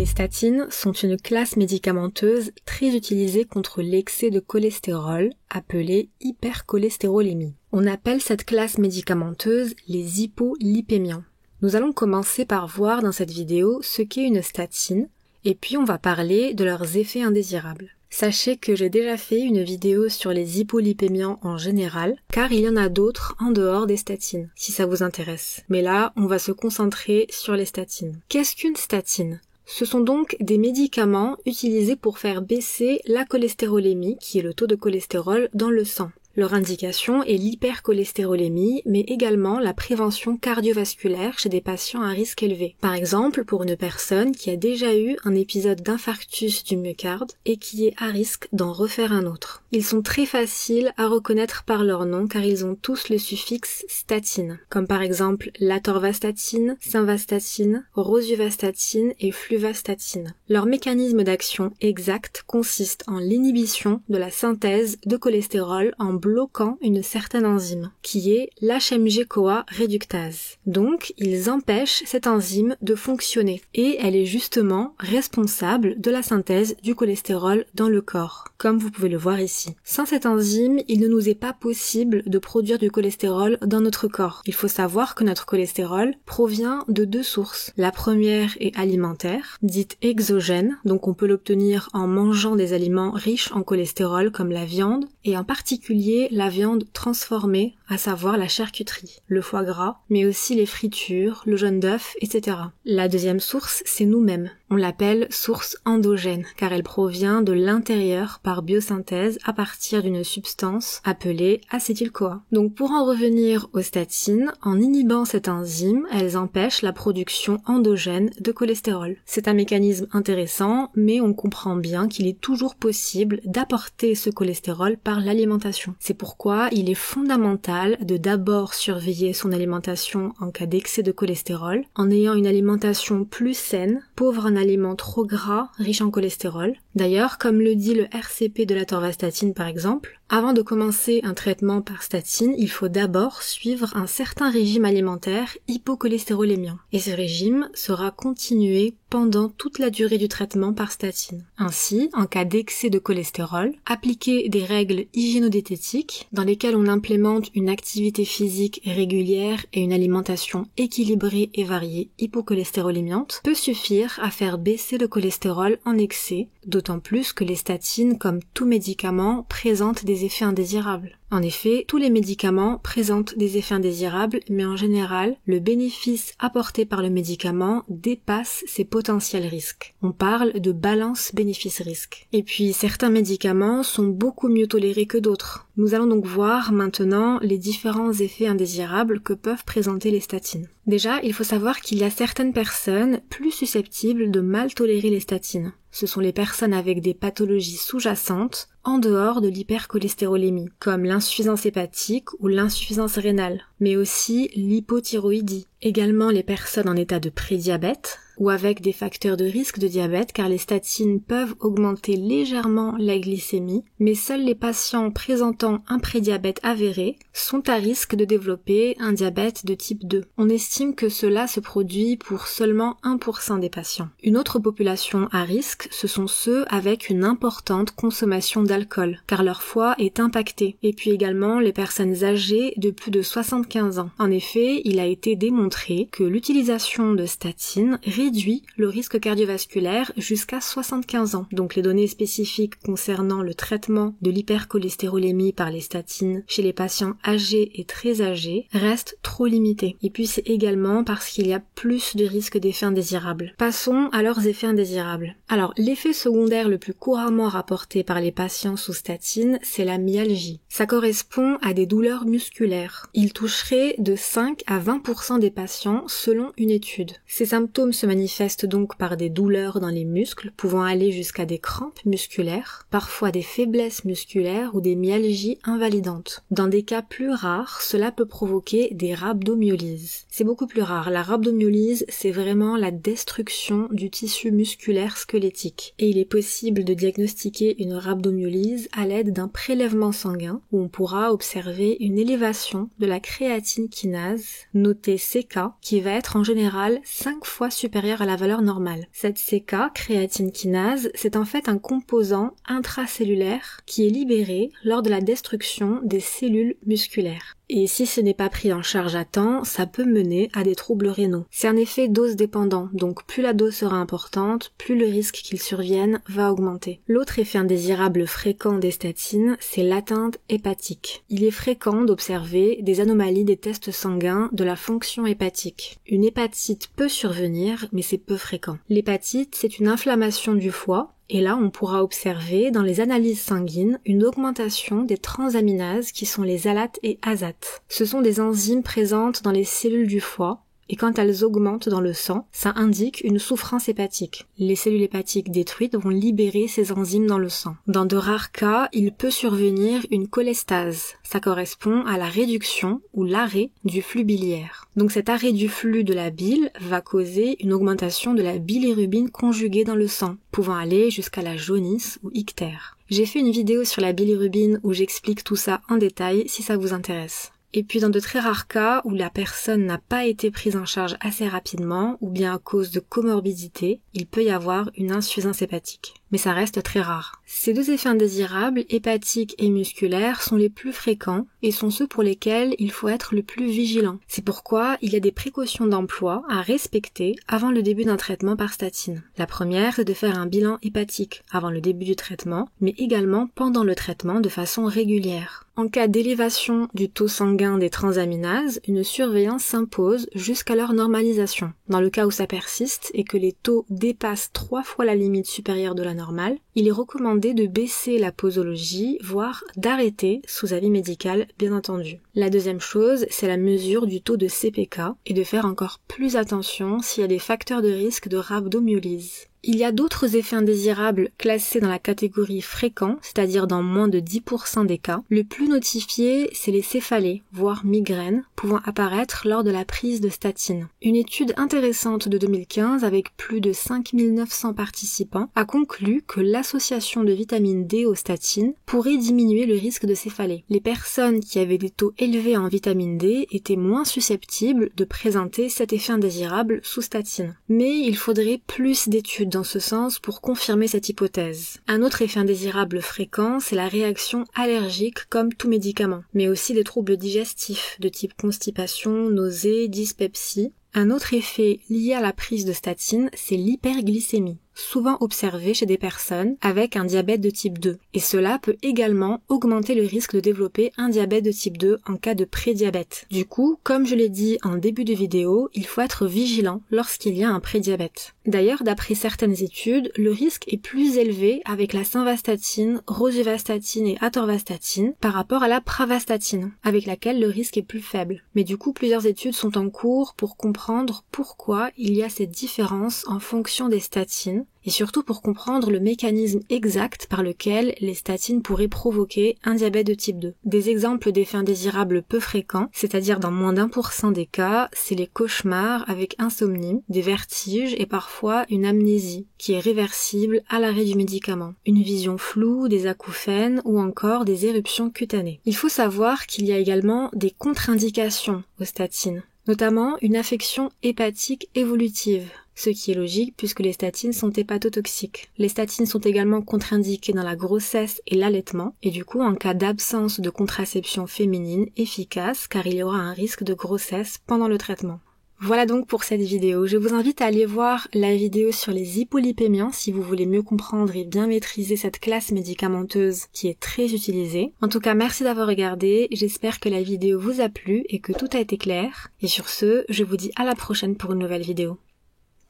Les statines sont une classe médicamenteuse très utilisée contre l'excès de cholestérol, appelée hypercholestérolémie. On appelle cette classe médicamenteuse les hypolipémiants. Nous allons commencer par voir dans cette vidéo ce qu'est une statine, et puis on va parler de leurs effets indésirables. Sachez que j'ai déjà fait une vidéo sur les hypolipémiants en général, car il y en a d'autres en dehors des statines, si ça vous intéresse. Mais là, on va se concentrer sur les statines. Qu'est-ce qu'une statine ? Ce sont donc des médicaments utilisés pour faire baisser la cholestérolémie, qui est le taux de cholestérol dans le sang. Leur indication est l'hypercholestérolémie, mais également la prévention cardiovasculaire chez des patients à risque élevé. Par exemple, pour une personne qui a déjà eu un épisode d'infarctus du myocarde et qui est à risque d'en refaire un autre. Ils sont très faciles à reconnaître par leur nom car ils ont tous le suffixe statine, comme par exemple l'atorvastatine, simvastatine, rosuvastatine et fluvastatine. Leur mécanisme d'action exact consiste en l'inhibition de la synthèse de cholestérol en bloquant une certaine enzyme, qui est l'HMG-CoA réductase. Donc, ils empêchent cette enzyme de fonctionner, et elle est justement responsable de la synthèse du cholestérol dans le corps, comme vous pouvez le voir ici. Sans cette enzyme, il ne nous est pas possible de produire du cholestérol dans notre corps. Il faut savoir que notre cholestérol provient de deux sources. La première est alimentaire, dite exogène, donc on peut l'obtenir en mangeant des aliments riches en cholestérol comme la viande, et en particulier la viande transformée, à savoir la charcuterie, le foie gras, mais aussi les fritures, le jaune d'œuf, etc. La deuxième source, c'est nous-mêmes. On l'appelle source endogène, car elle provient de l'intérieur par biosynthèse à partir d'une substance appelée acétyl-CoA. Donc pour en revenir aux statines, en inhibant cette enzyme, elles empêchent la production endogène de cholestérol. C'est un mécanisme intéressant, mais on comprend bien qu'il est toujours possible d'apporter ce cholestérol par l'alimentation. C'est pourquoi il est fondamental de d'abord surveiller son alimentation en cas d'excès de cholestérol, en ayant une alimentation plus saine, pauvre en aliments trop gras, riches en cholestérol. D'ailleurs, comme le dit le RCP de l'atorvastatine par exemple, avant de commencer un traitement par statine, il faut d'abord suivre un certain régime alimentaire hypocholestérolémien. Et ce régime sera continué pendant toute la durée du traitement par statine. Ainsi, en cas d'excès de cholestérol, appliquer des règles hygiéno-diététiques dans lesquelles on implémente une activité physique régulière et une alimentation équilibrée et variée hypocholestérolémiante peut suffire à faire baisser le cholestérol en excès, d'autant plus que les statines, comme tout médicament, présentent des effets indésirables. En effet, tous les médicaments présentent des effets indésirables, mais en général, le bénéfice apporté par le médicament dépasse ses potentiels risques. On parle de balance bénéfice-risque. Et puis, certains médicaments sont beaucoup mieux tolérés que d'autres. Nous allons donc voir maintenant les différents effets indésirables que peuvent présenter les statines. Déjà, il faut savoir qu'il y a certaines personnes plus susceptibles de mal tolérer les statines. Ce sont les personnes avec des pathologies sous-jacentes en dehors de l'hypercholestérolémie, comme l'insuffisance hépatique ou l'insuffisance rénale, mais aussi l'hypothyroïdie. Également les personnes en état de prédiabète ou avec des facteurs de risque de diabète car les statines peuvent augmenter légèrement la glycémie, mais seuls les patients présentant un prédiabète avéré sont à risque de développer un diabète de type 2. On estime que cela se produit pour seulement 1% des patients. Une autre population à risque, ce sont ceux avec une importante consommation d'alcool, car leur foie est impacté, et puis également les personnes âgées de plus de 75 ans. En effet, il a été démontré que l'utilisation de statines réduit le risque cardiovasculaire jusqu'à 75 ans. Donc les données spécifiques concernant le traitement de l'hypercholestérolémie par les statines chez les patients âgés et très âgés restent trop limitées. Et puis c'est également parce qu'il y a plus de risques d'effets indésirables. Passons à leurs effets indésirables. Alors l'effet secondaire le plus couramment rapporté par les patients sous statine, c'est la myalgie. Ça correspond à des douleurs musculaires. Il toucherait de 5 à 20% des patients selon une étude. Ces symptômes se manifestent donc par des douleurs dans les muscles, pouvant aller jusqu'à des crampes musculaires, parfois des faiblesses musculaires ou des myalgies invalidantes. Dans des cas plus rares, cela peut provoquer des rhabdomyolyses. C'est beaucoup plus rare. La rhabdomyolyse, c'est vraiment la destruction du tissu musculaire squelettique. Et il est possible de diagnostiquer une rhabdomyolyse à l'aide d'un prélèvement sanguin où on pourra observer une élévation de la créatine kinase, notée CK, qui va être en général 5 fois supérieure supérieure à la valeur normale. Cette CK, créatine kinase, c'est en fait un composant intracellulaire qui est libéré lors de la destruction des cellules musculaires. Et si ce n'est pas pris en charge à temps, ça peut mener à des troubles rénaux. C'est un effet dose dépendant, donc plus la dose sera importante, plus le risque qu'il survienne va augmenter. L'autre effet indésirable fréquent des statines, c'est l'atteinte hépatique. Il est fréquent d'observer des anomalies des tests sanguins de la fonction hépatique. Une hépatite peut survenir, mais c'est peu fréquent. L'hépatite, c'est une inflammation du foie, et là, on pourra observer dans les analyses sanguines une augmentation des transaminases qui sont les alates et azates. Ce sont des enzymes présentes dans les cellules du foie, et quand elles augmentent dans le sang, ça indique une souffrance hépatique. Les cellules hépatiques détruites vont libérer ces enzymes dans le sang. Dans de rares cas, il peut survenir une cholestase. Ça correspond à la réduction ou l'arrêt du flux biliaire. Donc cet arrêt du flux de la bile va causer une augmentation de la bilirubine conjuguée dans le sang, pouvant aller jusqu'à la jaunisse ou ictère. J'ai fait une vidéo sur la bilirubine où j'explique tout ça en détail si ça vous intéresse. Et puis dans de très rares cas où la personne n'a pas été prise en charge assez rapidement ou bien à cause de comorbidité, il peut y avoir une insuffisance hépatique. Mais ça reste très rare. Ces deux effets indésirables, hépatiques et musculaires, sont les plus fréquents et sont ceux pour lesquels il faut être le plus vigilant. C'est pourquoi il y a des précautions d'emploi à respecter avant le début d'un traitement par statine. La première, c'est de faire un bilan hépatique avant le début du traitement, mais également pendant le traitement de façon régulière. En cas d'élévation du taux sanguin des transaminases, une surveillance s'impose jusqu'à leur normalisation. Dans le cas où ça persiste et que les taux dépassent 3 fois la limite supérieure de la normale, il est recommandé de baisser la posologie, voire d'arrêter, sous avis médical bien entendu. La deuxième chose, c'est la mesure du taux de CPK et de faire encore plus attention s'il y a des facteurs de risque de rhabdomyolyse. Il y a d'autres effets indésirables classés dans la catégorie fréquent, c'est-à-dire dans moins de 10% des cas. Le plus notifié, c'est les céphalées, voire migraines, pouvant apparaître lors de la prise de statine. Une étude intéressante de 2015 avec plus de 5900 participants a conclu que l'association de vitamine D aux statines pourrait diminuer le risque de céphalée. Les personnes qui avaient des taux élevés en vitamine D étaient moins susceptibles de présenter cet effet indésirable sous statine. Mais il faudrait plus d'études dans ce sens pour confirmer cette hypothèse. Un autre effet indésirable fréquent, c'est la réaction allergique comme tout médicament, mais aussi des troubles digestifs de type constipation, nausées, dyspepsie. Un autre effet lié à la prise de statine, c'est l'hyperglycémie, souvent observé chez des personnes avec un diabète de type 2. Et cela peut également augmenter le risque de développer un diabète de type 2 en cas de prédiabète. Du coup, comme je l'ai dit en début de vidéo, il faut être vigilant lorsqu'il y a un prédiabète. D'ailleurs, d'après certaines études, le risque est plus élevé avec la simvastatine, rosuvastatine et atorvastatine par rapport à la pravastatine, avec laquelle le risque est plus faible. Mais du coup, plusieurs études sont en cours pour comprendre pourquoi il y a cette différence en fonction des statines, et surtout pour comprendre le mécanisme exact par lequel les statines pourraient provoquer un diabète de type 2. Des exemples d'effets indésirables peu fréquents, c'est-à-dire dans moins d'1% des cas, c'est les cauchemars avec insomnie, des vertiges et parfois une amnésie, qui est réversible à l'arrêt du médicament, une vision floue, des acouphènes ou encore des éruptions cutanées. Il faut savoir qu'il y a également des contre-indications aux statines, notamment une affection hépatique évolutive, ce qui est logique puisque les statines sont hépatotoxiques. Les statines sont également contre-indiquées dans la grossesse et l'allaitement, et du coup en cas d'absence de contraception féminine efficace, car il y aura un risque de grossesse pendant le traitement. Voilà donc pour cette vidéo. Je vous invite à aller voir la vidéo sur les hypolipémiants si vous voulez mieux comprendre et bien maîtriser cette classe médicamenteuse qui est très utilisée. En tout cas, merci d'avoir regardé. J'espère que la vidéo vous a plu et que tout a été clair. Et sur ce, je vous dis à la prochaine pour une nouvelle vidéo.